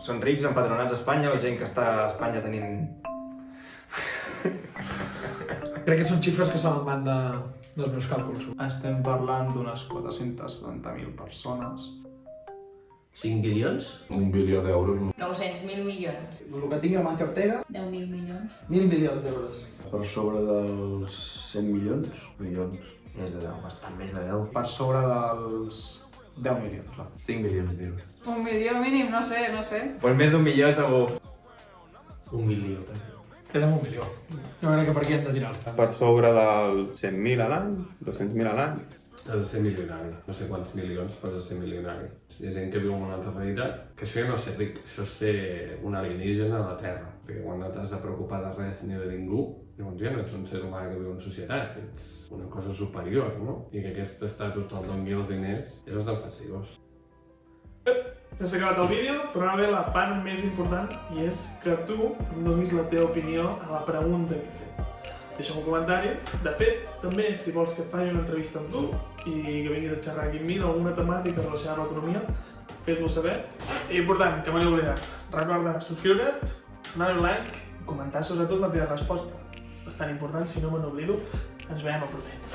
són rics, empadronats a Espanya o gent que està a Espanya tenint... Crec que són xifres que se me'n van dels meus càlculs. Estem parlant d'unes 470.000 persones. 5 bilions? 1 bilió d'euros. 900.000 milions. El que tingui Amancio Ortega, 10.000 milions. 1.000 milions d'euros. Per sobre dels 100 milions? Milions. Més de 10, bastant més de 10. Per sobre dels 10 milions. Va. 5 milions d'euros. 1 milió mínim, no sé. Pues més d'un milió segur. 1 milió. Tenen 1 milió. Jo crec que per aquí hem de tirar els tant. Per sobre dels 100.000 a l'any, 200.000 a l'any. Has de ser milionari, no sé quants milions, però has de ser milionari. Hi ha gent que viu en una altra realitat, que això ja no és ser ric, això és ser un alienígena a la Terra. Perquè quan no t'has de preocupar de res ni de ningú, llavors ja no ets un ser humà que viu en societat, ets una cosa superior, no? I que aquest estatus te'l doni els diners ja no estan fascigós. Ja s'ha acabat el vídeo, però ara ve la part més important i és que tu em donis la teva opinió a la pregunta que he fet. Deixa'm un comentari. De fet, també, si vols que faci una entrevista amb tu i que vinguis a xerrar aquí amb mi d'alguna temàtica relacionada amb l'economia, fes-m'ho saber. I important, que me n'he oblidat. Recorda subscriure't, donar un like i comentar sobretot la teva resposta. Bastant important, si no me n'oblido. Ens veiem al proper.